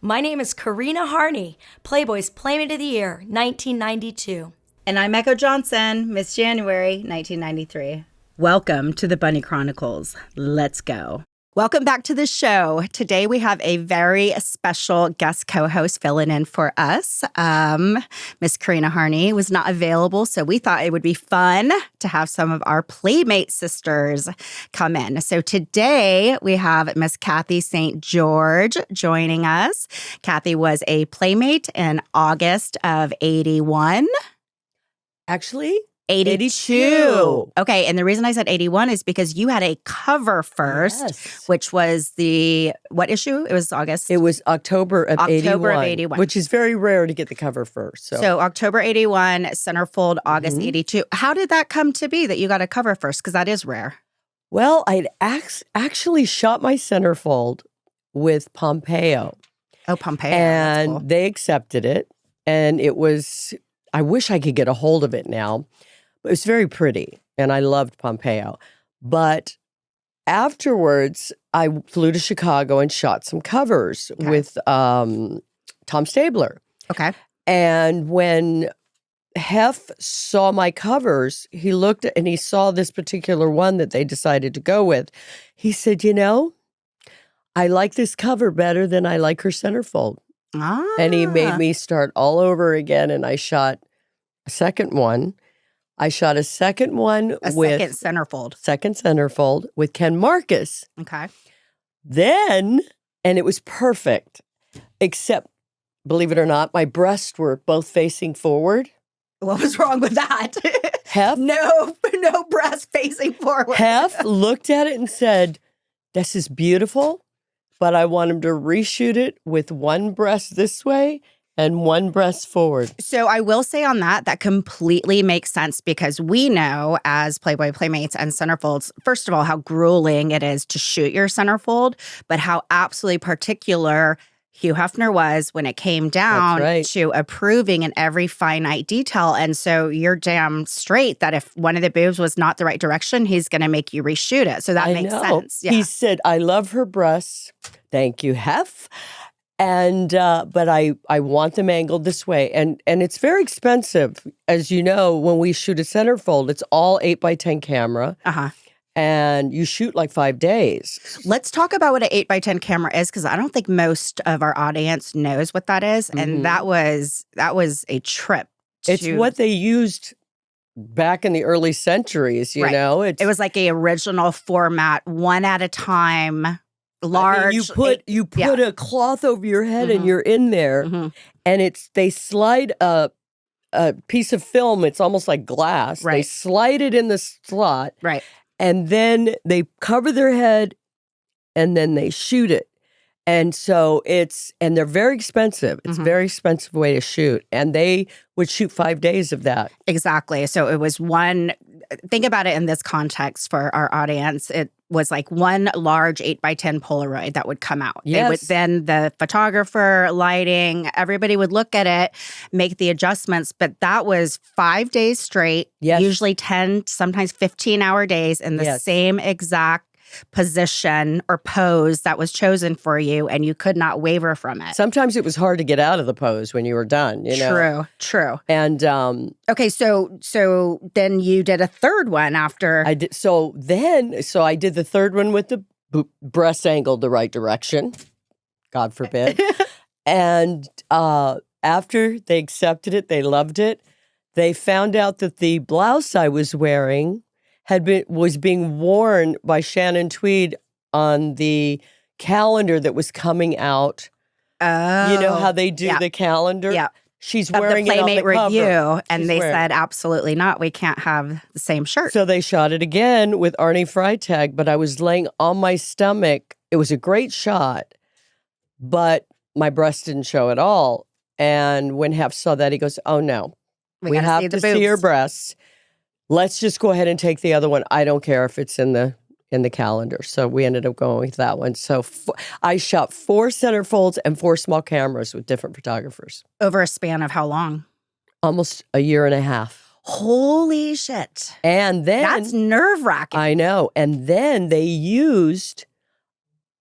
My name is Karina Harney, Playboy's Playmate of the Year, 1992. And I'm Echo Johnson, Miss January, 1993. Welcome to the Bunny Chronicles. Let's go. Welcome back to the show. Today we have a very special guest co-host filling in for us. Miss Karina Harney was not available, so we thought it would be fun to have some of our Playmate sisters come in. So today we have Miss Cathy St. George joining us. Cathy was a Playmate in August of 81. Actually, 82. Okay, and the reason I said 81 is because you had a cover first, which was what issue? It was August. It was October of 81. October of 81. Which is very rare to get the cover first. So October 81, Centerfold, August 82. How did that come to be that you got a cover first? Because that is rare. Well, I'd actually shot my centerfold with Pompeo. Oh, Pompeo. And that's cool. They accepted it. And it was, I wish I could get a hold of it now. It was very pretty, and I loved Pompeo. But afterwards, I flew to Chicago and shot some covers with Tom Stabler. Okay. And when Hef saw my covers, he looked at and he saw this particular one that they decided to go with. He said, I like this cover better than I like her centerfold. And he made me start all over again, and I shot a second one. I shot a second one second centerfold with Ken Marcus. Okay. Then, and it was perfect, except, believe it or not, my breasts were both facing forward. What was wrong with that? Hef? No breast facing forward. Hef looked at it and said, this is beautiful, but I want him to reshoot it with one breast this way and one breast forward. So I will say on that completely makes sense because we know as Playboy Playmates and centerfolds, first of all, how grueling it is to shoot your centerfold, but how absolutely particular Hugh Hefner was when it came down to approving in every finite detail. And so you're damn straight that if one of the boobs was not the right direction, he's going to make you reshoot it. So that makes sense. Yeah. He said, I love her breasts. Thank you, Hef. And but I want them angled this way, and it's very expensive, as you know. When we shoot a centerfold, it's all 8x10 camera, and you shoot like 5 days. Let's talk about what an 8x10 camera is, because I don't think most of our audience knows what that is, and that was a trip. It's what they used back in the early centuries. You know, it was like a original format, one at a time. Large. I mean, you put a cloth over your head and you're in there, and they slide a piece of film. It's almost like glass. They slide it in the slot, and then they cover their head, and then they shoot it. And so and they're very expensive. It's a very expensive way to shoot, and they would shoot 5 days of that. Exactly. So it was think about it in this context for our audience. It was like one large 8x10 Polaroid that would come out. Yes. Then the photographer, lighting, everybody would look at it, make the adjustments. But that was 5 days straight, usually 10, sometimes 15-hour days in the same exact position or pose that was chosen for you, and you could not waver from it. Sometimes it was hard to get out of the pose when you were done, True. And okay, so then you did a third one after. I did. So I did the third one with the breast angled the right direction, God forbid. And after they accepted it, they loved it. They found out that the blouse I was wearing was being worn by Shannon Tweed on the calendar that was coming out. Oh, you know how they do the calendar? Yeah. She's wearing the Playmate it on the review, cover. and they said, absolutely not. We can't have the same shirt. So they shot it again with Arnie Freitag, but I was laying on my stomach. It was a great shot, but my breast didn't show at all. And when Hef saw that, he goes, oh, no. We have to see your breasts. Let's just go ahead and take the other one. I don't care if it's in the calendar. So we ended up going with that one. So I shot 4 centerfolds and 4 small cameras with different photographers. Over a span of how long? Almost a year and a half. Holy shit. And then... That's nerve-wracking. I know. And then they used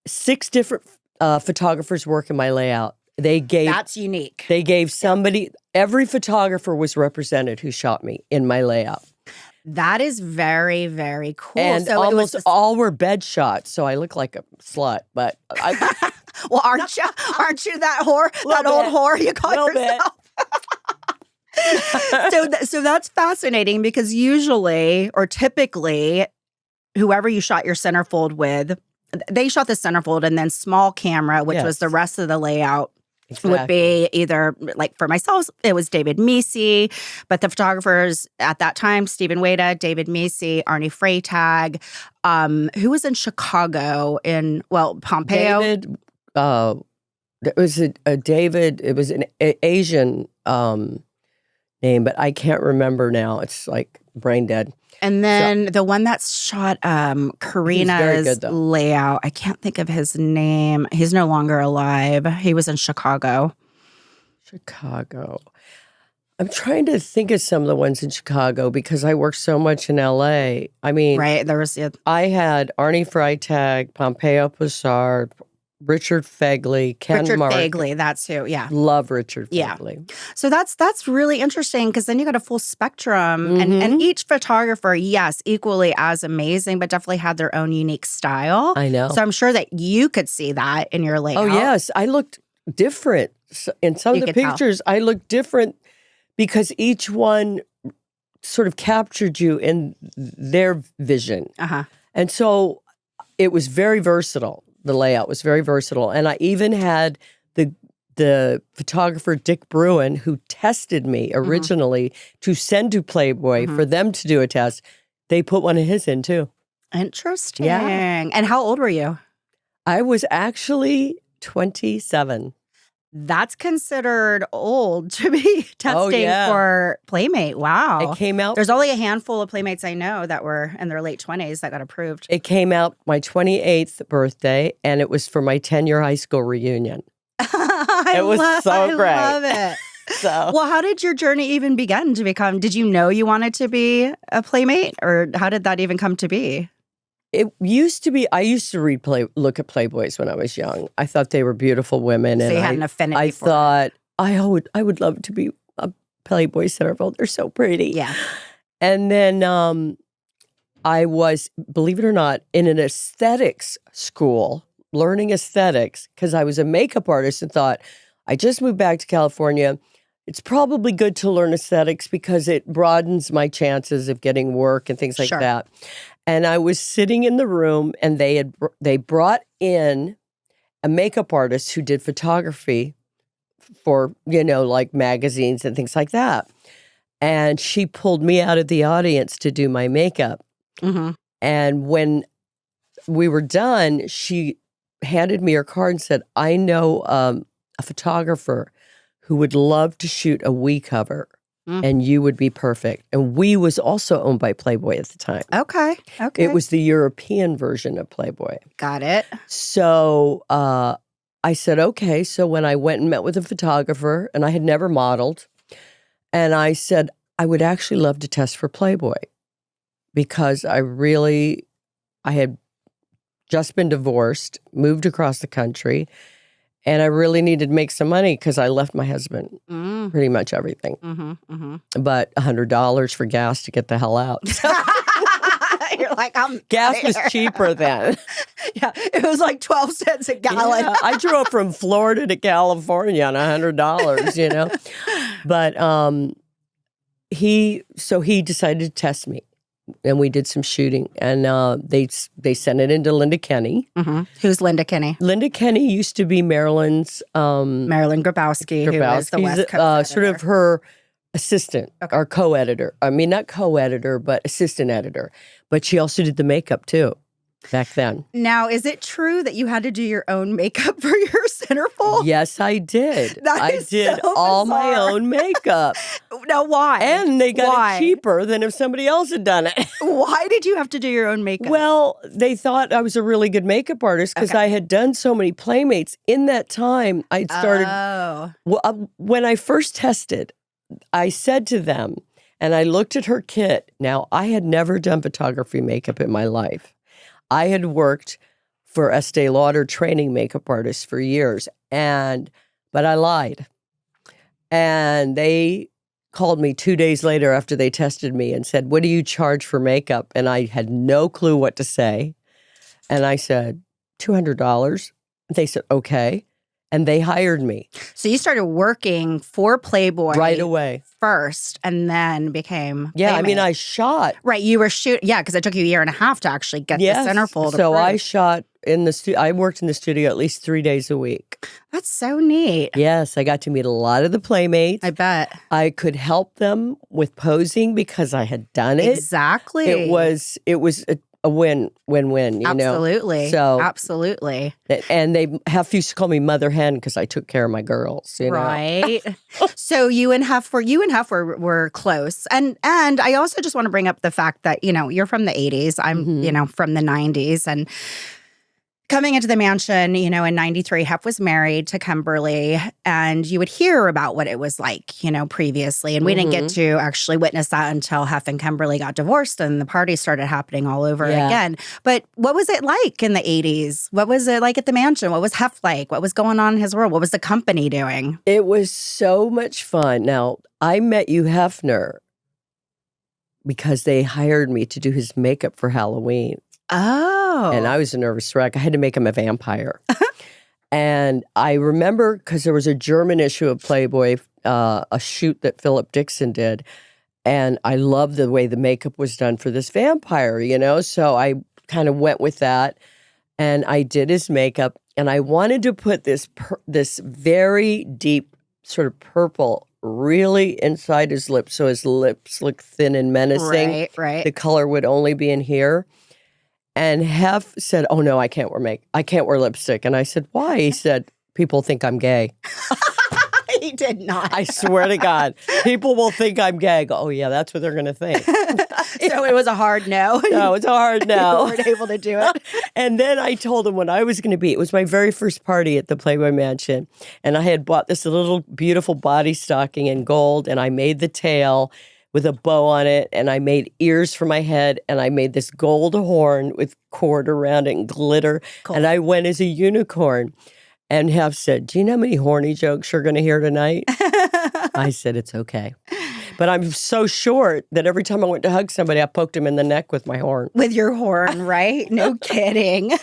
6 different photographers' work in my layout. They gave That's unique. They gave somebody, every photographer was represented who shot me in my layout. That is very, very cool. And so it was almost all were bed shots, so I look like a slut. But well, aren't you that whore, that old whore you call yourself? So that's fascinating because usually or typically, whoever you shot your centerfold with, they shot the centerfold and then small camera, which was the rest of the layout. Exactly. Would be either, like for myself, it was David Meese, but the photographers at that time, Stephen Wada, David Meese, Arnie Freytag, who was in Chicago Pompeo. David, it was a David, it was an Asian name, but I can't remember now. It's like brain dead. And then the one that shot Karina's layout, I can't think of his name. He's no longer alive. He was in Chicago. I'm trying to think of some of the ones in Chicago because I worked so much in LA. I mean, right. There was I had Arnie Freytag, Pompeo Pissard, Richard Fegley, Ken Mark. Richard Fegley, that's who, yeah. Love Richard Fegley. Yeah. So that's really interesting because then you got a full spectrum. And each photographer, yes, equally as amazing, but definitely had their own unique style. I know. So I'm sure that you could see that in your layout. Oh, yes. I looked different. In some of the pictures, I looked different because each one sort of captured you in their vision. And so it was very versatile. The layout was very versatile. And I even had the photographer, Dick Bruin, who tested me originally to send to Playboy for them to do a test. They put one of his in, too. Interesting. Yeah. And how old were you? I was actually 27. That's considered old to be testing for Playmate. Wow. It came out. There's only a handful of Playmates I know that were in their late 20s that got approved. It came out my 28th birthday, and it was for my 10-year high school reunion. It was so great. I love it. So, well, how did your journey even begin to become? Did you know you wanted to be a Playmate, or how did that even come to be? it used to be, I used to look at Playboys when I was young. I thought they were beautiful women. So and you had an affinity I for thought, I would love to be a Playboy centerfold. They're so pretty. Yeah. And then I was, believe it or not, in an aesthetics school, learning aesthetics, because I was a makeup artist and thought, I just moved back to California. It's probably good to learn aesthetics because it broadens my chances of getting work and things like that. And I was sitting in the room, and they brought in a makeup artist who did photography for, like magazines and things like that. And she pulled me out of the audience to do my makeup. Mm-hmm. And when we were done, she handed me her card and said, I know a photographer who would love to shoot a We cover, and you would be perfect. And We was also owned by Playboy at the time. Okay. It was the European version of Playboy. Got it. So I said, okay. So when I went and met with a photographer, and I had never modeled, and I said, I would actually love to test for Playboy because I had just been divorced, moved across the country, and I really needed to make some money because I left my husband pretty much everything. But $100 for gas to get the hell out. You're like, gas was cheaper then. Yeah, it was like 12 cents a gallon. Yeah, I drove from Florida to California on $100, But he decided to test me. And we did some shooting, and they sent it into Linda Kenny. Mm-hmm. Who's Linda Kenny? Linda Kenny used to be Marilyn's Marilyn Grabowski, who was the West Coast sort of her assistant or co-editor. I mean, not co-editor, but assistant editor. But she also did the makeup too back then. Now, is it true that you had to do your own makeup for your centerfold? Yes, I did. I did so all my bizarre. own makeup. Now, why? And they got it cheaper than if somebody else had done it. Why did you have to do your own makeup? Well, they thought I was a really good makeup artist because I had done so many Playmates. In that time, I'd started. Well, when I first tested, I said to them, and I looked at her kit. Now, I had never done photography makeup in my life. I had worked for Estee Lauder training makeup artists for years, and but I lied. And they called me 2 days later after they tested me and said, "What do you charge for makeup?" And I had no clue what to say. And I said, $200. They said, okay. And they hired me. So you started working for Playboy right away first and then became Yeah, Playmate. I mean, I shot. Right, you were shooting. Yeah, because it took you a year and a half to actually get the centerfold So I approved. shot in the studio. I worked in the studio at least 3 days a week. That's so neat. Yes, I got to meet a lot of the Playmates. I bet. I could help them with posing because I had done it. Exactly. It was a win-win-win, you Absolutely. know? So, absolutely. and they used to call me Mother Hen because I took care of my girls, you know? Right. So you and Hef were close. And I also just want to bring up the fact that, you know, you're from the 80s. I'm, you know, from the 90s. And coming into the mansion, you know, in 93, Hef was married to Kimberly, and you would hear about what it was like, you know, previously. And we didn't get to actually witness that until Hef and Kimberly got divorced and the parties started happening all over again. But what was it like in the 80s? What was it like at the mansion? What was Hef like? What was going on in his world? What was the company doing? It was so much fun. Now, I met you, Hefner, because they hired me to do his makeup for Halloween. Oh. And I was a nervous wreck. I had to make him a vampire. And I remember, because there was a German issue of Playboy, a shoot that Philip Dixon did. And I loved the way the makeup was done for this vampire, you know? So I kind of went with that. And I did his makeup. And I wanted to put this very deep sort of purple really inside his lips, so his lips look thin and menacing. Right. The color would only be in here. And Hef said, "Oh no, I can't wear lipstick." And I said, "Why?" He said, "People think I'm gay." He did not. I swear to God, people will think I'm gay. I go, "Oh yeah, that's what they're going to think." So it was a hard no. No, it's a hard no. You weren't able to do it. And then I told him when I was going to be. It was my very first party at the Playboy Mansion, and I had bought this little beautiful body stocking in gold, and I made the tail with a bow on it, and I made ears for my head, and I made this gold horn with cord around it and glitter, and I went as a unicorn. And Hef said, "Do you know how many horny jokes you're going to hear tonight?" I said, "It's okay." But I'm so short that every time I went to hug somebody, I poked him in the neck with my horn. With your horn, right? No kidding.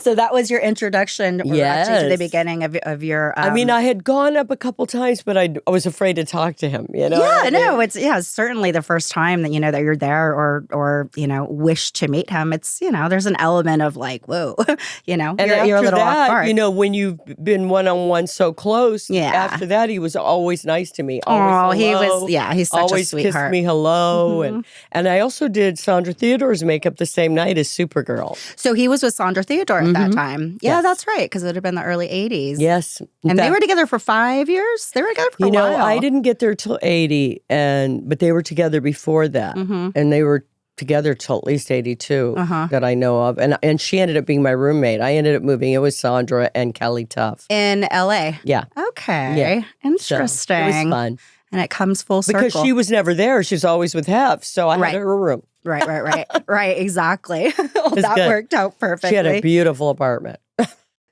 So that was your introduction actually to the beginning of your... I mean, I had gone up a couple times, but I was afraid to talk to him, you know? Yeah, no, it's certainly the first time that, you know, that you're there or, you know, wish to meet him. It's, you know, there's an element of like, whoa, you know, and you're a little that, off guard. You know, when you've been one-on-one so close, after that, he was always nice to me. Always hello, he's such always a sweetheart. Kissed me hello. And I also did Sandra Theodore's makeup the same night as Supergirl. So he was with Sandra Theodore at that time. Yeah, that's right, because it would have been the early 80s. Yes. And they were together for 5 years? They were together for a while. You know, I didn't get there till 80, but they were together before that. And they were together till at least 82 that I know of. And she ended up being my roommate. I ended up moving in with Sandra and Kelly Tuff. In L.A.? Yeah. Okay. Yeah. Interesting. So it was fun. And it comes full circle. Because she was never there. She was always with Hef. So I had her room. Right, exactly. Well, that good. worked out perfectly. She had a beautiful apartment.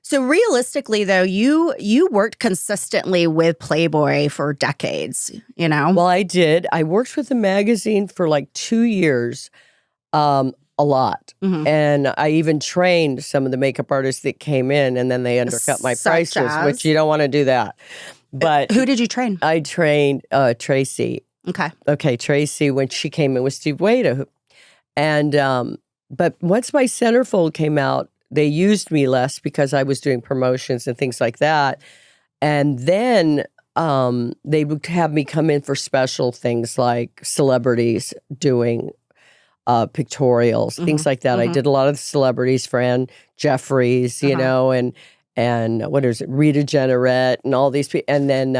So realistically, though, you worked consistently with Playboy for decades, you know? Well, I did. I worked with the magazine for like 2 years, a lot. And I even trained some of the makeup artists that came in, and then they undercut my prices, which you don't want to do that. But who did you train? I trained Tracy. Okay, Tracy, when she came in with Steve Wada. And, but once my Centerfold came out, they used me less because I was doing promotions and things like that. And then they would have me come in for special things like celebrities doing pictorials, things like that. I did a lot of the celebrities, Fran Jeffries, you know, and what is it, Rita Generette and all these people. And then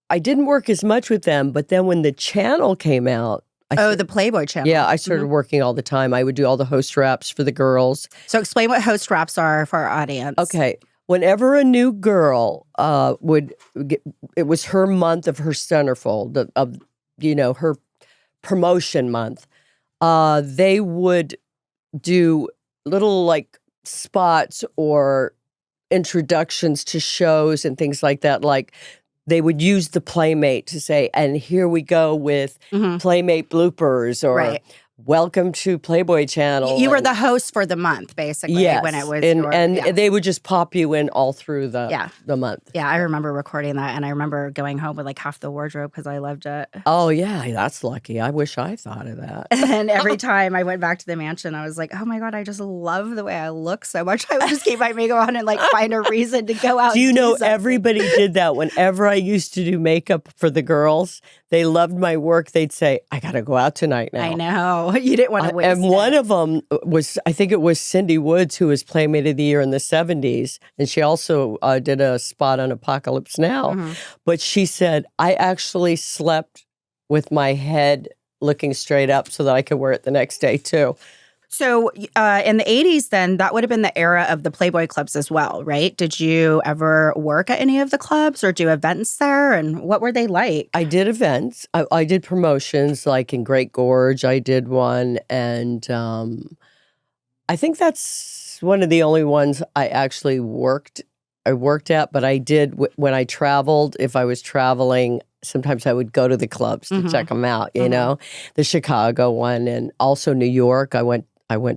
I didn't work as much with them, but then when the channel came out, the Playboy channel. Yeah, I started working all the time. I would do all the host wraps for the girls. So explain what host wraps are for our audience. Okay. Whenever a new girl it was her month of her Centerfold, of you know, her promotion month, they would do little like spots or introductions to shows and things like that. Like they would use the Playmate to say, and here we go with Playmate bloopers or Right. welcome to Playboy Channel. You were and- the host for the month, basically, Yes, when it was and yeah. they would just pop you in all through the month. Yeah, I remember recording that, and I remember going home with like half the wardrobe because I loved it. Oh yeah, that's lucky. I wish I thought of that. And every time I went back to the mansion, I was like, oh my God, I just love the way I look so much. I would just keep my makeup on and like find a reason to go out. Do you and know something. everybody did that whenever I used to do makeup for the girls? They loved my work. They'd say, I got to go out tonight now. I know. You didn't want to waste And one of them was, I think it was Cindy Woods, who was Playmate of the Year in the 70s. And she also did a spot on Apocalypse Now. But she said, I actually slept with my head looking straight up so that I could wear it the next day too. So in the 80s, then, that would have been the era of the Playboy clubs as well, right? Did you ever work at any of the clubs or do events there? And what were they like? I did events. I did promotions, like in Great Gorge. I did one. And I think that's one of the only ones I actually worked at. But I did, when I traveled, if I was traveling, sometimes I would go to the clubs to check them out, you know, the Chicago one and also New York. I went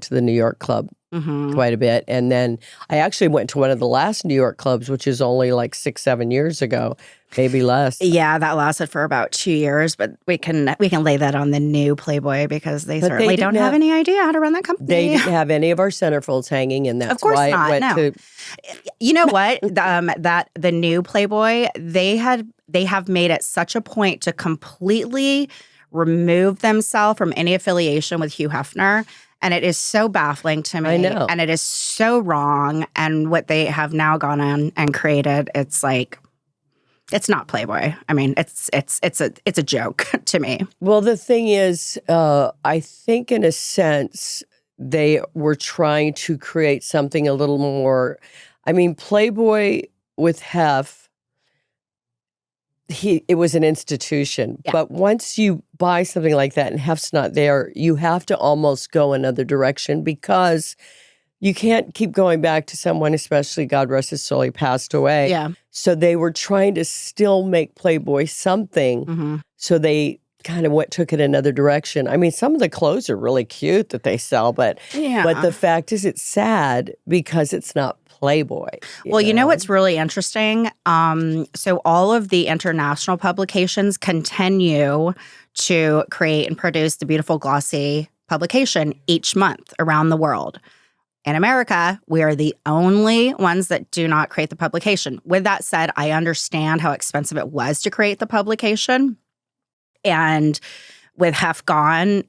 to the New York club quite a bit. And then I actually went to one of the last New York clubs, which is only like 6-7 years ago, maybe less. Yeah, that lasted for about 2 years, but we can lay that on the new Playboy because they certainly don't have any idea how to run that company. They didn't have any of our centerfolds hanging, and that's Of course why not, it went no. to. You know what? That the new Playboy, they have made it such a point to completely remove themselves from any affiliation with Hugh Hefner. And it is so baffling to me. I know. And it is so wrong. And what they have now gone on and created, it's like, it's not Playboy. I mean, it's a joke to me. Well, the thing is, I think in a sense, they were trying to create something a little more. I mean, Playboy with Hef, it was an institution. Yeah. But once you buy something like that and Hef's not there, you have to almost go another direction because you can't keep going back to someone, especially God rest his soul, he passed away. Yeah. So they were trying to still make Playboy something. So they kind of took it another direction. I mean, some of the clothes are really cute that they sell, but the fact is it's sad because it's not Playboy. Well, you know what's really interesting? So all of the international publications continue to create and produce the beautiful glossy publication each month around the world. In America, we are the only ones that do not create the publication. With that said, I understand how expensive it was to create the publication. And with Hef gone,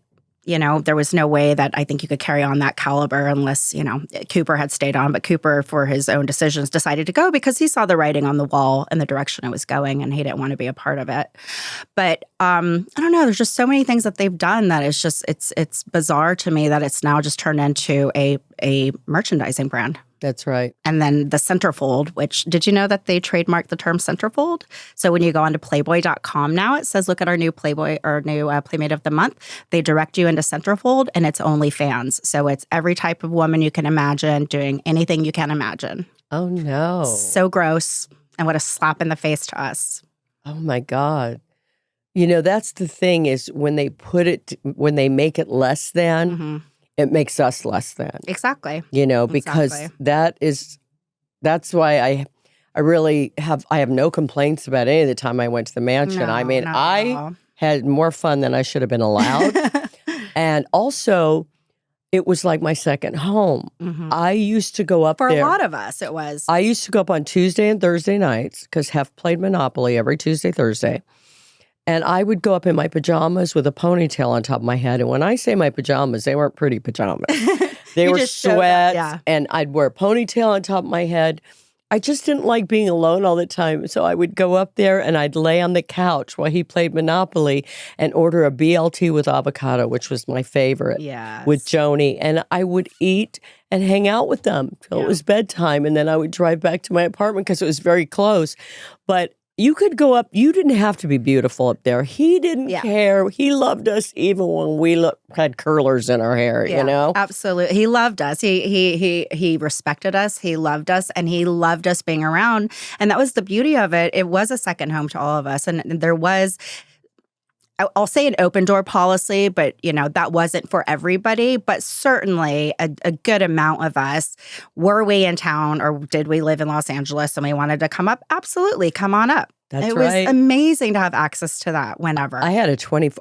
you know, there was no way that I think you could carry on that caliber unless, you know, Cooper had stayed on. But Cooper, for his own decisions, decided to go because he saw the writing on the wall and the direction it was going, and he didn't want to be a part of it. But I don't know. There's just so many things that they've done that it's just it's bizarre to me that it's now just turned into a merchandising brand. That's right. And then the Centerfold, which, did you know that they trademarked the term Centerfold? So when you go onto Playboy.com now, it says, look at our new Playboy or new Playmate of the Month. They direct you into Centerfold, and it's OnlyFans. So it's every type of woman you can imagine doing anything you can imagine. Oh, no. So gross. And what a slap in the face to us. Oh, my God. You know, that's the thing is when they when they make it less than, it makes us less than. Exactly. You know, because that's why I really have no complaints about any of the time I went to the mansion. No, I mean, not at I all. had more fun than I should have been allowed. And also, it was like my second home. I used to go up For there. a lot of us, it was. I used to go up on Tuesday and Thursday nights because Hef played Monopoly every Tuesday, Thursday. And I would go up in my pajamas with a ponytail on top of my head. And when I say my pajamas, they weren't pretty pajamas. They were just showed up, sweats, yeah. and I'd wear a ponytail on top of my head. I just didn't like being alone all the time. So I would go up there and I'd lay on the couch while he played Monopoly and order a BLT with avocado, which was my favorite, with Joni. And I would eat and hang out with them till it was bedtime. And then I would drive back to my apartment because it was very close. But you could go up. You didn't have to be beautiful up there. He didn't care. He loved us even when we had curlers in our hair, you know? Absolutely. He loved us. He respected us. He loved us, and he loved us being around. And that was the beauty of it. It was a second home to all of us. And there was, I'll say an open door policy, but that wasn't for everybody. But certainly a good amount of us, were we in town or did we live in Los Angeles and we wanted to come up? Absolutely, come on up. That's it right. was amazing to have access to that whenever. I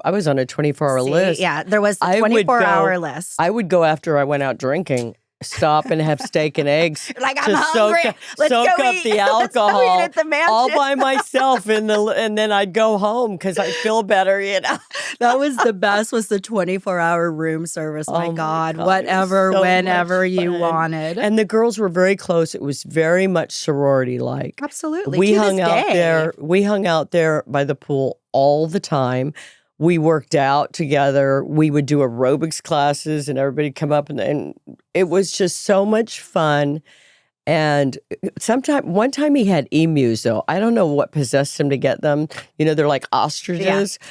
was on a 24-hour list. Yeah, there was a 24-hour list. I would go after I went out drinking. Stop and have steak and eggs. Like, I'm hungry. Let's soak go up eat. the alcohol Let's go eat at the mansion. all by myself, and then I'd go home because I feel better. That was the best. Was the 24-hour room service. My God, whatever, so whenever you wanted. And the girls were very close. It was very much sorority like. Absolutely. We hung out there. We hung out there by the pool all the time. We worked out together. We would do aerobics classes, and everybody'd come up, and it was just so much fun. And one time he had emus, though. I don't know what possessed him to get them. They're like ostriches. Yeah.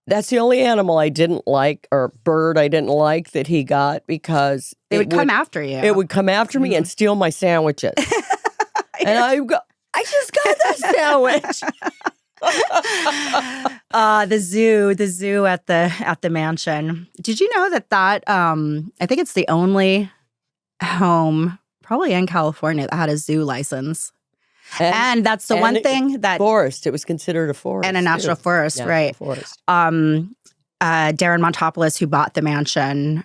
That's the only animal I didn't like, or bird I didn't like that he got, because it would come after you. It would come after me and steal my sandwiches. And I go, I just got that sandwich. The zoo at the mansion. Did you know that I think it's the only home probably in California that had a zoo license. And that's the one thing that forest. It was considered a forest and a national forest, right? Forest. Darren Montopoulos, who bought the mansion,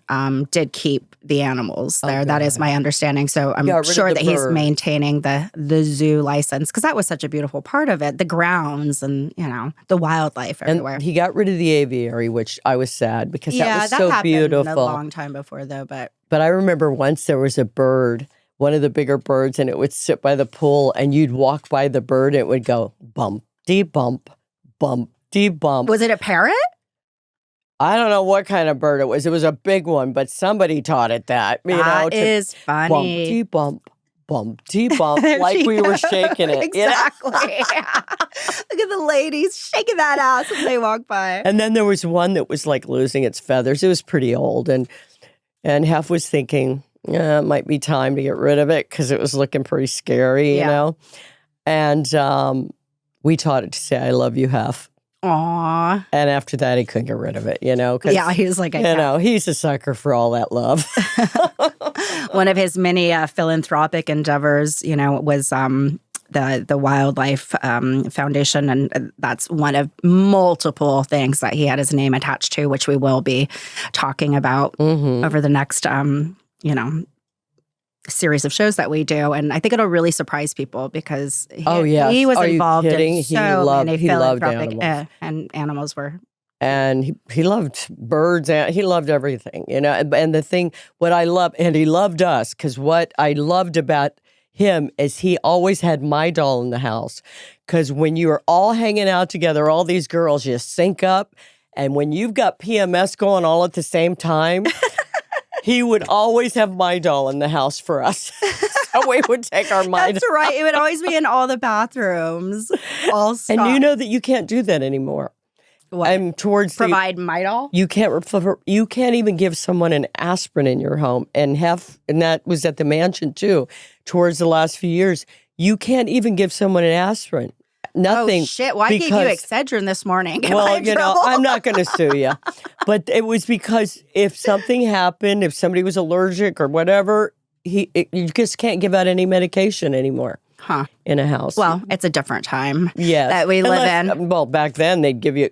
did keep the animals there. Okay. That is my understanding. So I'm sure that he's maintaining the zoo license, because that was such a beautiful part of it. The grounds and the wildlife everywhere. And he got rid of the aviary, which I was sad because that was so happened beautiful. A long time before, though. But I remember once there was a bird, one of the bigger birds, and it would sit by the pool, and you'd walk by the bird, and it would go bump, dee bump, bump, dee bump. Was it a parrot? I don't know what kind of bird it was. It was a big one, but somebody taught it that. That is funny. Bump, dee bump, bump, dee bump, like we were shaking it. Exactly. Look at the ladies shaking that ass when they walk by. And then there was one that was like losing its feathers. It was pretty old, and Hef was thinking, it might be time to get rid of it because it was looking pretty scary, you know? And we taught it to say, I love you, Hef. Aww. And after that, he couldn't get rid of it, you know? Yeah, he was like, he's a sucker for all that love. One of his many philanthropic endeavors, was the Wildlife Foundation. And that's one of multiple things that he had his name attached to, which we will be talking about over the next, series of shows that we do. And I think it'll really surprise people because he was involved in so many philanthropic and animals were. And he loved birds, and he loved everything, And the thing, what I love, and he loved us, because what I loved about him is he always had my doll in the house. Because when you are all hanging out together, all these girls, you sync up. And when you've got PMS going all at the same time, he would always have my doll in the house for us. So we would take our my That's right. It would always be in all the bathrooms. All stocked. And you know that you can't do that anymore. What? I'm towards provide my doll? You can't even give someone an aspirin in your home. And that was at the mansion too. Towards the last few years, you can't even give someone an aspirin. Nothing. Oh, shit. Well, I gave you Excedrin this morning. Well, I'm not going to sue you. But it was because if something happened, if somebody was allergic or whatever, you just can't give out any medication anymore. In a house. Well, it's a different time that we live in. Well, back then they'd give you,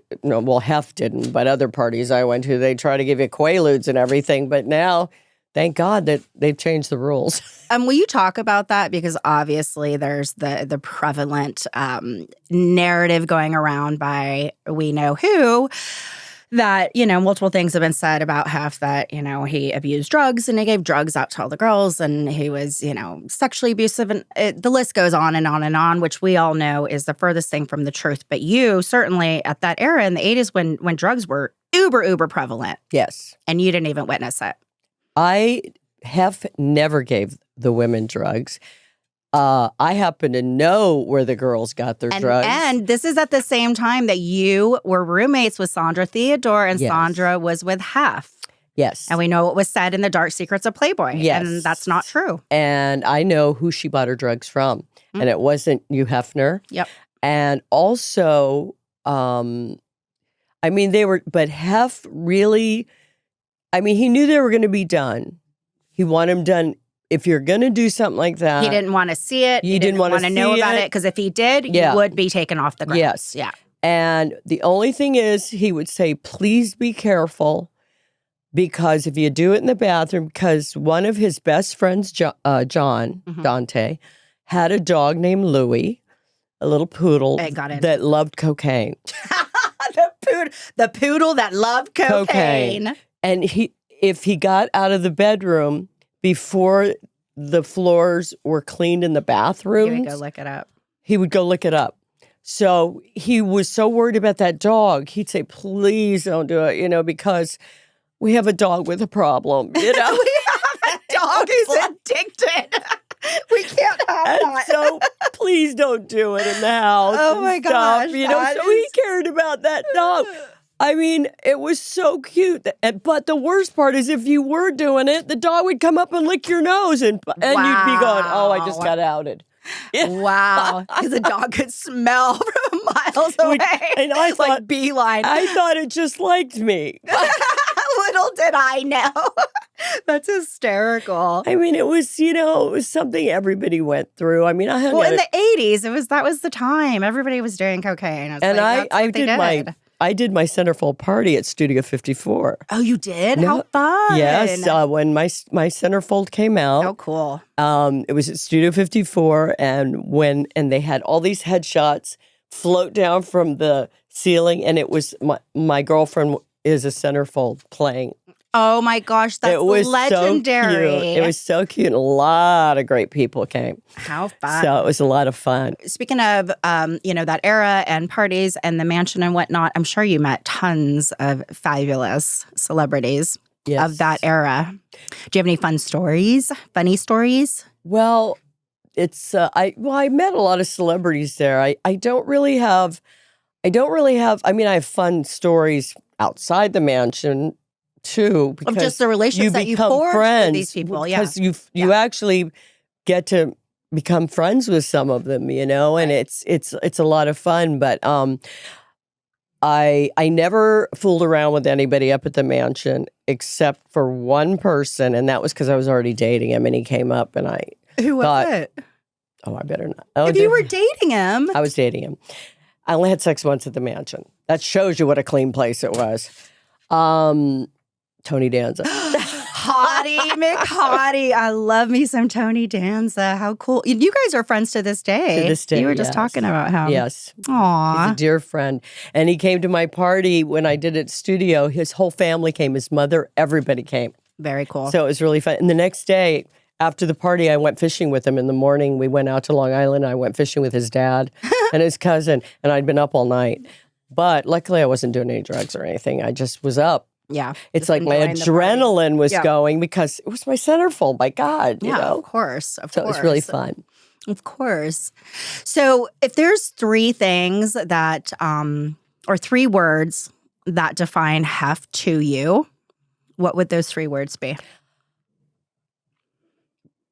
Hef didn't, but other parties I went to, they try to give you Quaaludes and everything. But now, thank God that they've changed the rules. Will you talk about that? Because obviously there's the prevalent narrative going around by we know who that, multiple things have been said about Hef that, he abused drugs and he gave drugs out to all the girls and he was, sexually abusive. And the list goes on and on and on, which we all know is the furthest thing from the truth. But you certainly at that era in the 80s when drugs were uber prevalent. Yes. And you didn't even witness it. Hef never gave the women drugs. I happen to know where the girls got their drugs. And this is at the same time that you were roommates with Sandra Theodore, and Yes. Sandra was with Hef. Yes. And we know what was said in the Dark Secrets of Playboy. Yes. And that's not true. And I know who she bought her drugs from. And it wasn't you, Hefner. Yep. And also, I mean, but Hef really, I mean, he knew they were going to be done. He wanted them done. If you're going to do something like that. He didn't want to see it. He didn't want to know about it. Because if he did, you would be taken off the grounds. Yes. Yeah. And the only thing is, he would say, please be careful. Because if you do it in the bathroom, because one of his best friends, John, Dante, had a dog named Louie, a little poodle that loved cocaine. the poodle that loved cocaine. And if he got out of the bedroom before the floors were cleaned in the bathrooms, he would go look it up. He would go look it up. So he was so worried about that dog. He'd say, please don't do it, because we have a dog with a problem, we have a dog who's addicted. We can't have that. So please don't do it in the house. Oh my gosh. So he cared about that dog. I mean, it was so cute. But the worst part is if you were doing it, the dog would come up and lick your nose and you'd be going, oh, I just got outed. Yeah. Wow. Because the dog could smell from miles away. And I thought, like beeline. I thought it just liked me. Little did I know. That's hysterical. I mean, it was something everybody went through. I mean, in the 80s, that was the time. Everybody was doing cocaine. I did my Centerfold party at Studio 54. Oh, you did? How fun. Yes, when my Centerfold came out. Oh, cool. It was at Studio 54, and they had all these headshots float down from the ceiling, and it was my girlfriend is a Centerfold playing. Oh my gosh, that's legendary. So cute. It was so cute. A lot of great people came. How fun. So it was a lot of fun. Speaking of, that era and parties and the mansion and whatnot, I'm sure you met tons of fabulous celebrities of that era. Do you have any funny stories? Well, it's, I met a lot of celebrities there. I don't really have, I have fun stories outside the mansion too, because of just the relationships that you forged with these people. Because you actually get to become friends with some of them, and it's a lot of fun. But I never fooled around with anybody up at the mansion except for one person, and that was because I was already dating him, and he came up, and who was it? Oh, I better not. Oh, if you were dating him, I was dating him. I only had 6 months at the mansion. That shows you what a clean place it was. Toni Danza. Hottie McHottie. I love me some Toni Danza. How cool. You guys are friends to this day. To this day, you were just talking about him. Yes. Aww. He's a dear friend. And he came to my party when I did it at studio. His whole family came. His mother, everybody came. Very cool. So it was really fun. And the next day, after the party, I went fishing with him in the morning. We went out to Long Island. I went fishing with his dad and his cousin. And I'd been up all night. But luckily, I wasn't doing any drugs or anything. I just was up. Yeah. It's like my adrenaline was going because it was my Centerfold. My God, you know? Of course. So it was really fun. Of course. So if there's 3 things that, or 3 words that define Hef to you, what would those 3 words be?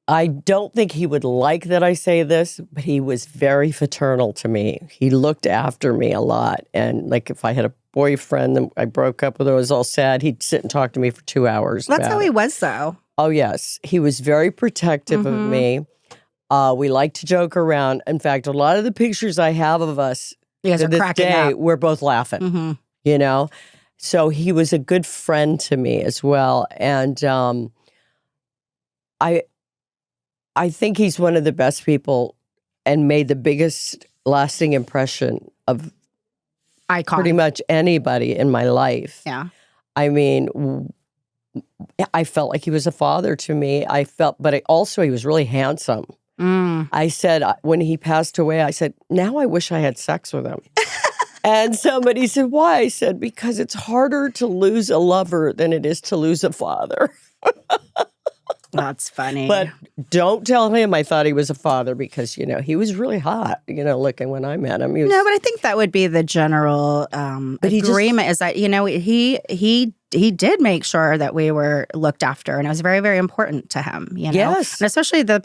I don't think he would like that I say this, but he was very fraternal to me. He looked after me a lot. And like if I had a boyfriend and I broke up with him, I was all sad, he'd sit and talk to me for 2 hours. That's how he was, though. Oh, yes. He was very protective of me. We like to joke around. In fact, a lot of the pictures I have of us you guys to are this cracking day, up. we're both laughing, So he was a good friend to me as well. And I think he's one of the best people and made the biggest lasting impression of pretty much anybody in my life. Yeah. I mean, I felt like he was a father to me. But he was really handsome. I said, when he passed away, I said, now I wish I had sex with him. And somebody said, why? I said, because it's harder to lose a lover than it is to lose a father. That's funny. But don't tell him I thought he was a father because, he was really hot, looking when I met him. No, but I think that would be the general agreement is that, he did make sure that we were looked after, and it was very, very important to him, Yes. And especially the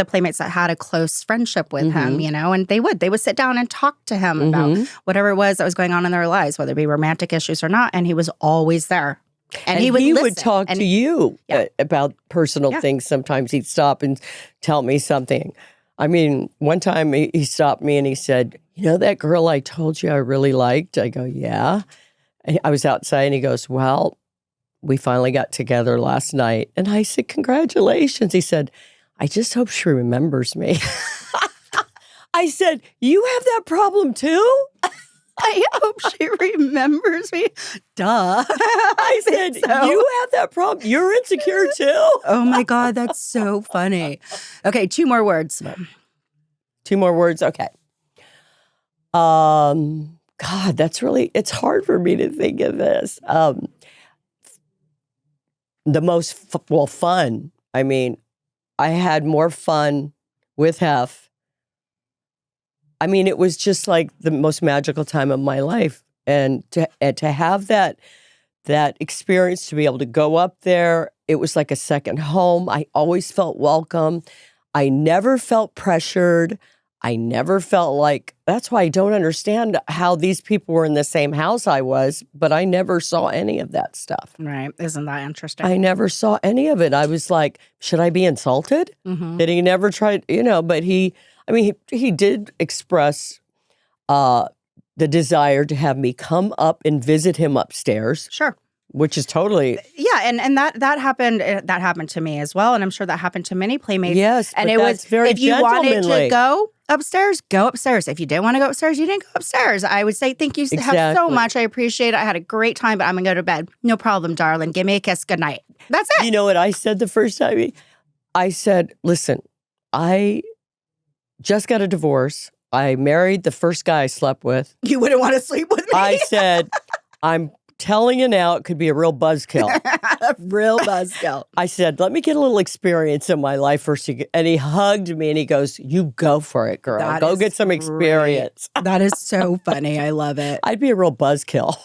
playmates that had a close friendship with him, and they would sit down and talk to him about whatever it was that was going on in their lives, whether it be romantic issues or not, and he was always there. And he would would talk to you about personal things. Sometimes he'd stop and tell me something. I mean, one time he stopped me and he said, that girl I told you I really liked? I go, yeah. And I was outside and he goes, well, we finally got together last night. And I said, congratulations. He said, I just hope she remembers me. I said, you have that problem too? I hope she remembers me. Duh. I said, so. You have that problem. You're insecure too. Oh my God, that's so funny. Okay, 2 more words. 2 more words. Okay. God, it's hard for me to think of this. The most, fun. I mean, I had more fun with Hef. I mean, it was just like the most magical time of my life. And to have that experience, to be able to go up there, it was like a second home. I always felt welcome. I never felt pressured. I never felt like, that's why I don't understand how these people were in the same house I was, but I never saw any of that stuff. Right. Isn't that interesting? I never saw any of it. I was like, should I be insulted? That he never tried, but he did express the desire to have me come up and visit him upstairs. Sure. Which is totally... Yeah, and that happened to me as well, and I'm sure that happened to many playmates. Yes, and but it that's was very if you wanted to go upstairs, go upstairs. If you didn't want to go upstairs, you didn't go upstairs. I would say, thank you have so much. I appreciate it. I had a great time, but I'm going to go to bed. No problem, darling. Give me a kiss. Good night. That's it. You know what I said the first time? I said, listen, I just got a divorce. I married the first guy I slept with. You wouldn't want to sleep with me? I said, I'm telling you now, it could be a real buzzkill. A real buzzkill. I said, let me get a little experience in my life first. And he hugged me and he goes, you go for it, girl. Go get some experience. That is so funny. I love it. I'd be a real buzzkill.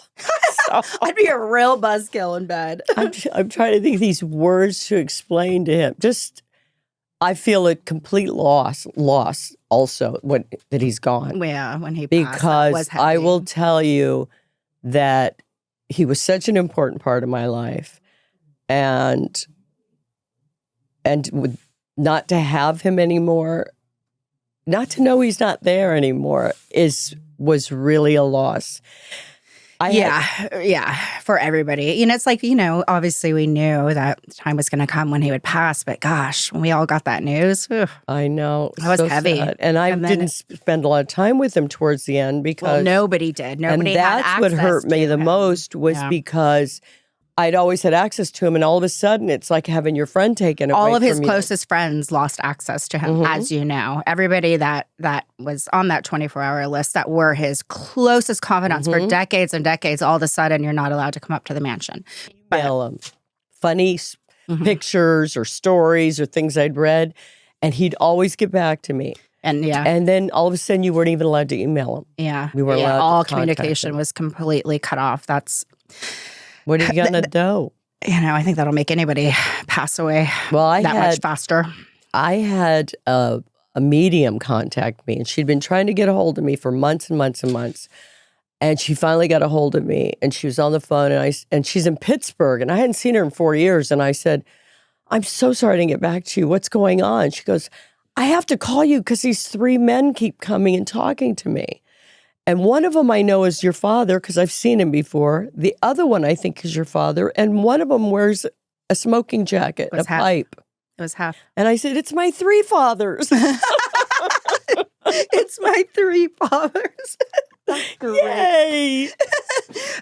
I'd be a real buzzkill in bed. I'm trying to think of these words to explain to him. I feel a complete loss also that he's gone. Yeah, when he passed. Because I will tell you that he was such an important part of my life, and not to have him anymore, not to know he's not there anymore was really a loss. For everybody. It's like, obviously we knew that time was going to come when he would pass, but gosh, when we all got that news, I know. It was so heavy. Sad. And I didn't spend a lot of time with him towards the end because... nobody did. Nobody had access to him. And that's what hurt me the most was because I'd always had access to him, and all of a sudden, it's like having your friend taken away from you. All of his closest friends lost access to him, as you know. Everybody that was on that 24-hour list that were his closest confidants for decades and decades, all of a sudden, you're not allowed to come up to the mansion. Email him funny pictures or stories or things I'd read, and he'd always get back to me. And then all of a sudden, you weren't even allowed to email him. Yeah. We weren't allowed all to communication was completely cut off. That's... What are you going to do? I think that'll make anybody pass away much faster. I had a medium contact me, and she'd been trying to get a hold of me for months and months and months. And she finally got a hold of me, and she was on the phone, and she's in Pittsburgh, and I hadn't seen her in 4 years. And I said, I'm so sorry I didn't get back to you. What's going on? She goes, I have to call you because these 3 men keep coming and talking to me. And one of them I know is your father because I've seen him before. The other one I think is your father. And one of them wears a smoking jacket, a pipe. It was half. And I said, it's my 3 fathers. It's my 3 fathers. That's great. Yay.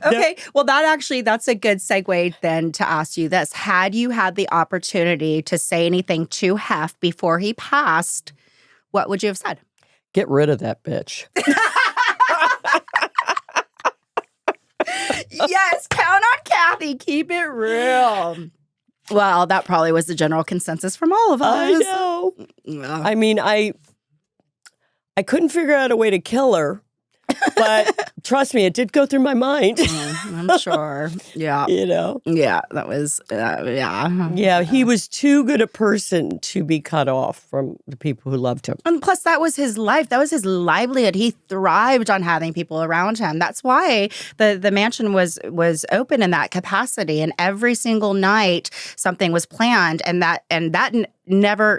Okay. Well, that's a good segue then to ask you this. Had you had the opportunity to say anything to Hef before he passed, what would you have said? Get rid of that bitch. Yes, count on Cathy. Keep it real. Well, that probably was the general consensus from all of us. I know. Yeah. I mean, I couldn't figure out a way to kill her, but trust me, it did go through my mind. I'm sure. Yeah. You know? Yeah, that was, yeah. Yeah, he was too good a person to be cut off from the people who loved him. And plus, that was his life. That was his livelihood. He thrived on having people around him. That's why the mansion was open in that capacity. And every single night, something was planned, and that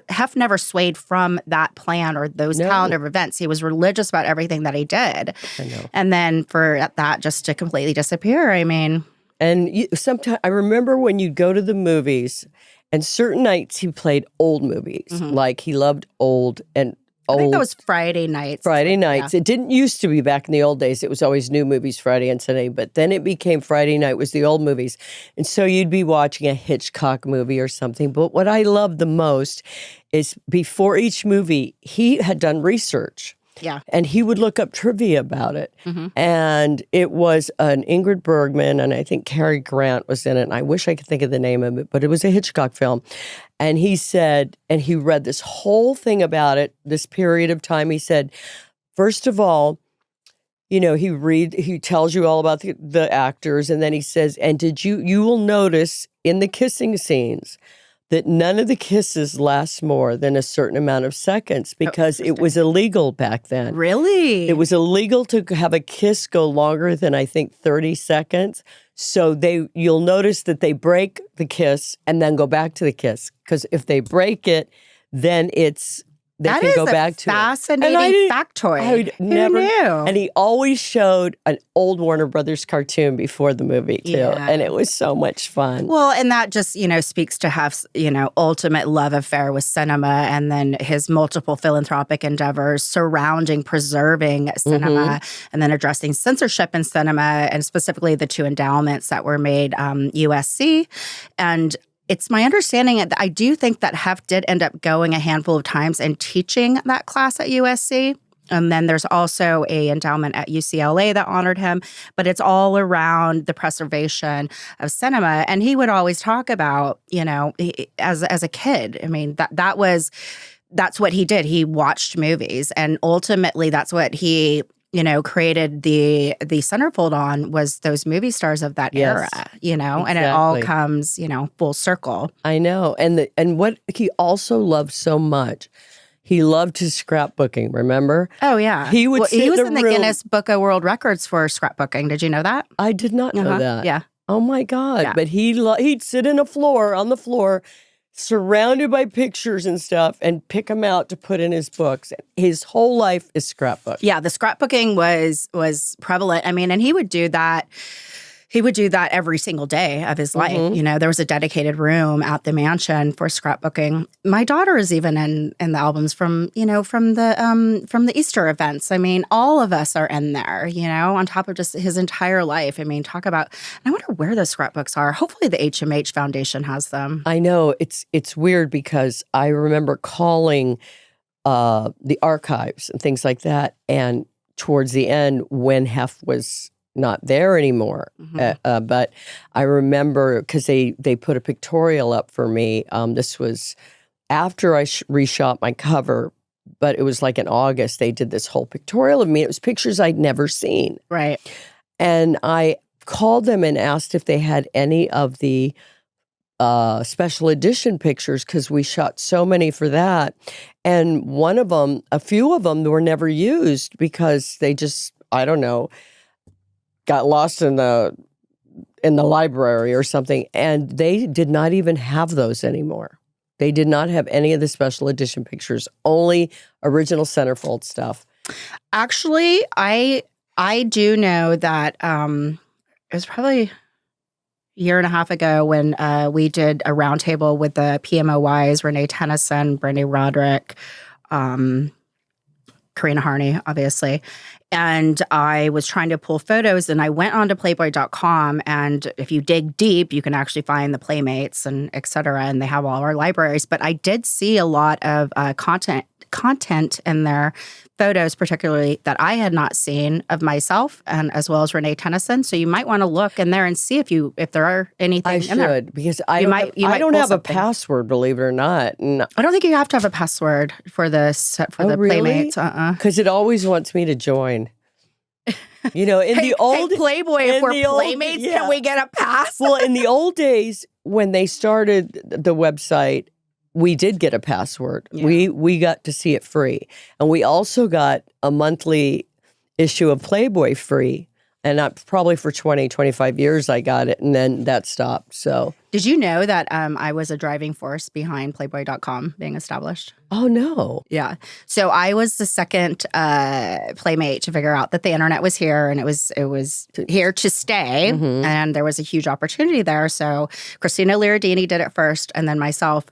Hef never swayed from that plan or those calendar of events. He was religious about everything that he did. I know. And then for that just to completely disappear, I mean. And sometimes I remember when you'd go to the movies, and certain nights he played old movies. Like he loved old. I think that was Friday nights. Friday nights. Yeah. It didn't used to be back in the old days. It was always new movies Friday and Sunday, but then it became Friday night was the old movies. And so you'd be watching a Hitchcock movie or something. But what I loved the most is before each movie, he had done research. Yeah. And he would look up trivia about it. And it was an Ingrid Bergman, and I think Cary Grant was in it. And I wish I could think of the name of it, but it was a Hitchcock film. And he said, and he read this whole thing about it, this period of time. He said, first of all, you know, he tells you all about the actors. And then he says, and you will notice in the kissing scenes that none of the kisses last more than a certain amount of seconds because it was illegal back then. Really? It was illegal to have a kiss go longer than, I think, 30 seconds. So you'll notice that they break the kiss and then go back to the kiss. Because if they break it, then they can go back to it. That is a fascinating factoid. Who knew? And he always showed an old Warner Brothers cartoon before the movie, too. Yeah. And it was so much fun. Well, and that just, speaks to Hef's, ultimate love affair with cinema and then his multiple philanthropic endeavors surrounding preserving cinema and then addressing censorship in cinema and specifically the two endowments that were made USC. And it's my understanding that I do think that Hef did end up going a handful of times and teaching that class at USC. And then there's also a endowment at UCLA that honored him, but it's all around the preservation of cinema. And he would always talk about, as a kid, I mean, that's what he did. He watched movies, and ultimately that's what he created the Centerfold on was those movie stars of that era, Exactly. and it all comes, full circle. I know. And what he also loved so much, he loved his scrapbooking, remember? Oh, yeah. He would sit he was in in the Guinness Book of World Records for scrapbooking. Did you know that? I did not know that. Yeah. Oh, my God. Yeah. But he'd sit on the floor, surrounded by pictures and stuff, and pick them out to put in his books. His whole life is scrapbook. Yeah, the scrapbooking was prevalent. I mean, and he would do that. He would do that every single day of his life. There was a dedicated room at the mansion for scrapbooking. My daughter is even in the albums from the Easter events. I mean, all of us are in there, on top of just his entire life. I mean, talk about, I wonder where those scrapbooks are. Hopefully the HMH Foundation has them. I know. It's weird because I remember calling the archives and things like that. And towards the end, when Hef was not there anymore. But I remember because they put a pictorial up for me. This was after I reshot my cover, but it was like in August. They did this whole pictorial of me. It was pictures I'd never seen. Right. And I called them and asked if they had any of the special edition pictures because we shot so many for that. And a few of them were never used because they just, I don't know, got lost in the library or something, and they did not even have those anymore. They did not have any of the special edition pictures, only original Centerfold stuff. Actually, I do know that it was probably a year and a half ago when we did a roundtable with the PMOYs, Renee Tennyson, Brandi Roderick, Karina Harney, obviously. And I was trying to pull photos, and I went onto Playboy.com. And if you dig deep, you can actually find the Playmates and et cetera. And they have all our libraries. But I did see a lot of content in their photos, particularly that I had not seen of myself, and as well as Renee Tennyson. So you might want to look in there and see if there are anything in there. I should, because I don't have a password, believe it or not. And I don't think you have to have a password for the Playmates. Because it always wants me to join. You know, in the old Playboy, if we're Playmates, can we get a pass? Well, in the old days when they started the website, we did get a password. Yeah. We got to see it free. And we also got a monthly issue of Playboy free. And probably for 20, 25 years I got it, and then that stopped. So, did you know that I was a driving force behind Playboy.com being established? Oh, no. Yeah. So I was the second Playmate to figure out that the internet was here, and it was here to stay. Mm-hmm. And there was a huge opportunity there. So Christina Liradini did it first, and then myself.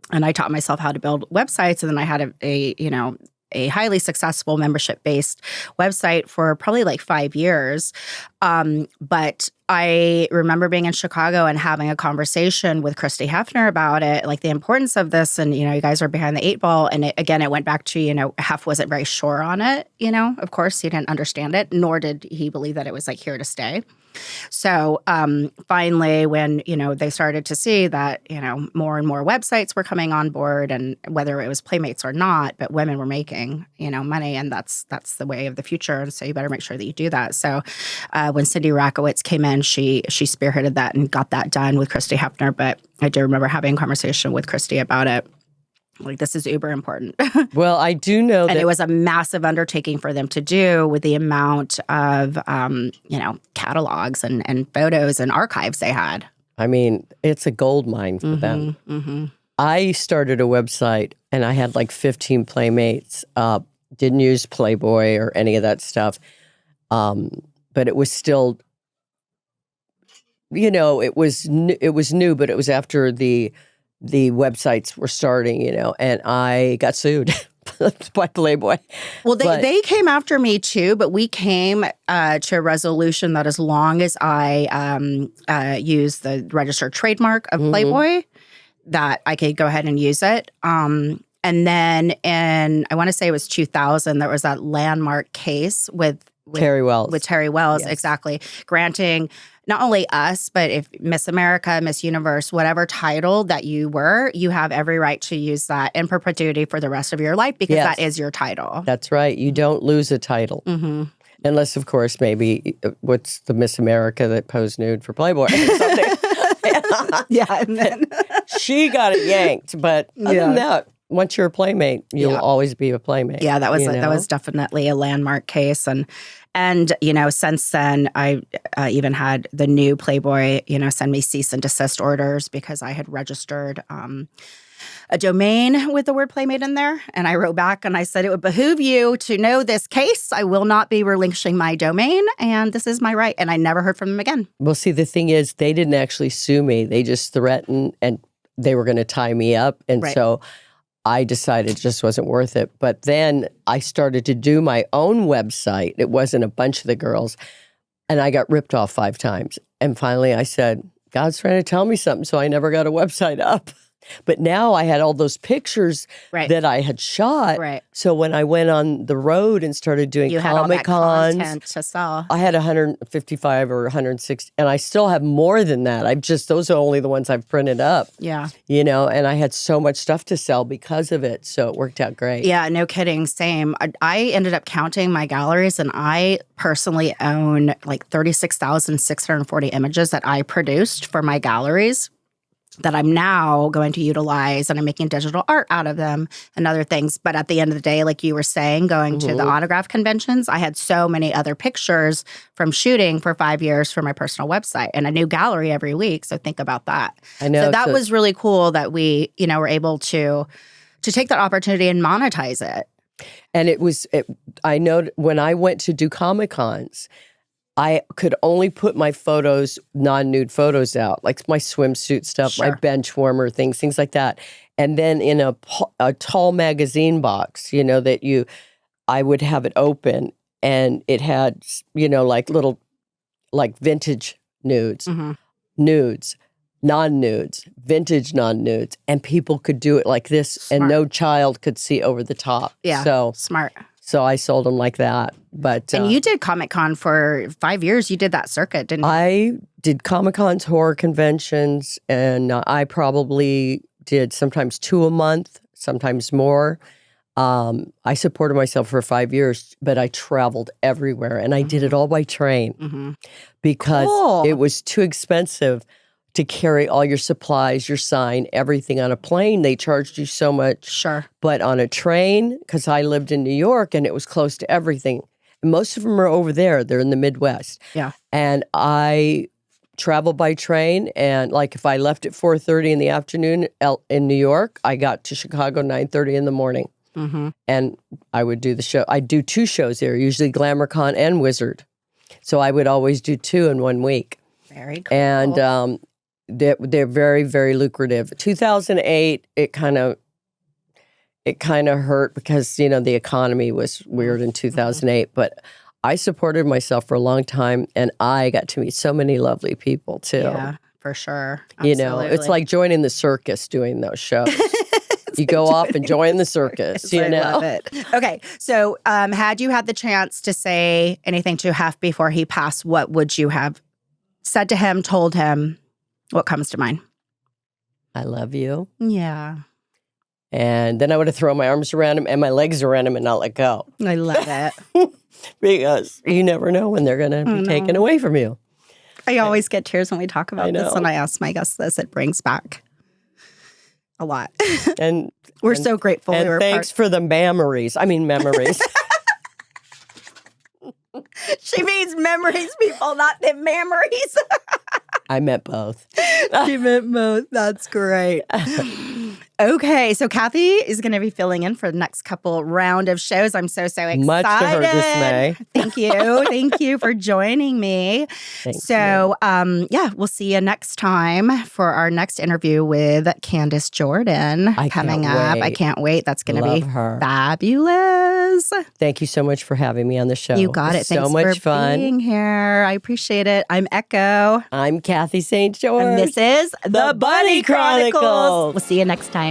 And I taught myself how to build websites, and then I had a highly successful membership-based website for probably like 5 years. But I remember being in Chicago and having a conversation with Christy Hefner about it, like the importance of this. And, you guys are behind the 8 ball. And it went back to, Hef wasn't very sure on it, Of course, he didn't understand it, nor did he believe that it was like here to stay. So finally, when, they started to see that, more and more websites were coming on board, and whether it was Playmates or not, but women were making, money, and that's the way of the future. And so you better make sure that you do that. So when Cindy Rakowitz came in, she spearheaded that and got that done with Christy Hefner. But I do remember having a conversation with Christy about it. Like, this is uber important. Well, I do know that. And it was a massive undertaking for them to do with the amount of, catalogs and photos and archives they had. I mean, it's a gold mine for them. Mm-hmm. I started a website, and I had like 15 Playmates. Didn't use Playboy or any of that stuff. But it was still, it was new, but it was after the websites were starting, and I got sued by Playboy. Well, they came after me too, but we came to a resolution that as long as I use the registered trademark of Playboy, that I could go ahead and use it. And then I want to say it was 2000, there was that landmark case with Terry Wells. With Terry Wells, yes. Exactly. Granting not only us, but if Miss America, Miss Universe, whatever title that you were, you have every right to use that in perpetuity for the rest of your life, because that is your title. That's right. You don't lose a title. Mm-hmm. Unless, of course, maybe what's the Miss America that posed nude for Playboy or something. Yeah. And then she got it yanked. But other than that, once you're a Playmate, you'll always be a Playmate. Yeah, that was definitely a landmark case. And since then, I even had the new Playboy, send me cease and desist orders because I had registered a domain with the word Playmate in there. And I wrote back and I said, it would behoove you to know this case. I will not be relinquishing my domain, and this is my right. And I never heard from them again. Well, see, the thing is, they didn't actually sue me. They just threatened, and they were going to tie me up. And so I decided it just wasn't worth it. But then I started to do my own website. It wasn't a bunch of the girls. And I got ripped off 5 times. And finally I said, God's trying to tell me something. So I never got a website up. But now I had all those pictures that I had shot. Right. So when I went on the road and started doing Comic Cons, content to sell. I had 155 or 160, and I still have more than that. Those are only the ones I've printed up. Yeah. And I had so much stuff to sell because of it. So it worked out great. Yeah, no kidding. Same. I ended up counting my galleries, and I personally own like 36,640 images that I produced for my galleries, that I'm now going to utilize, and I'm making digital art out of them and other things. But at the end of the day, like you were saying, going to the autograph conventions, I had so many other pictures from shooting for 5 years for my personal website, and a new gallery every week. So think about that. I know. So that was really cool that we, were able to take that opportunity and monetize it. And I know when I went to do Comic Cons, I could only put my photos, non-nude photos out, like my swimsuit stuff, my bench warmer things like that. And then in a tall magazine box, I would have it open, and it had, like little, like vintage nudes, nudes, non-nudes, vintage non-nudes, and people could do it like this, Smart. and no child could see over the top. Yeah, so smart. So I sold them like that. But and you did Comic-Con for 5 years. You did that circuit, didn't you? I did Comic-Cons, horror conventions, and I probably did sometimes 2 a month, sometimes more. I supported myself for 5 years, but I traveled everywhere, and I did it all by train because it was too expensive to carry all your supplies, your sign, everything on a plane. They charged you so much. Sure. But on a train, because I lived in New York and it was close to everything. And most of them are over there. They're in the Midwest. Yeah. And I traveled by train. And like if I left at 4:30 in the afternoon in New York, I got to Chicago 9:30 in the morning. And I would do the show. I do 2 shows there, usually GlamourCon and Wizard. So I would always do 2 in 1 week. Very cool. And they're very, very lucrative. 2008, it kind of hurt because, the economy was weird in 2008. But I supported myself for a long time, and I got to meet so many lovely people, too. Yeah, for sure. Absolutely. It's like joining the circus doing those shows. You go off and join the circus, I love it. Okay, so had you had the chance to say anything to Hef before he passed, what would you have said to him, told him? What comes to mind? I love you. Yeah. And then I would have thrown my arms around him and my legs around him and not let go. I love it. Because you never know when they're going to be taken away from you. I always get tears when we talk about this. When I ask my guests this, it brings back a lot. And we're so grateful. And thanks for the memories. Memories. She means memories, people, not the memories. I meant both. She meant both. That's great. Okay, so Cathy is going to be filling in for the next couple round of shows. I'm so excited. Much to her dismay. Thank you. Thank you for joining me. Thank you. We'll see you next time for our next interview with Candace Jordan coming up. I can't wait. That's going to be fabulous. Thank you so much for having me on the show. You got it. Thanks so much for fun. being here. I appreciate it. I'm Echo. I'm Cathy St. George. And this is The Bunny Chronicles. We'll see you next time.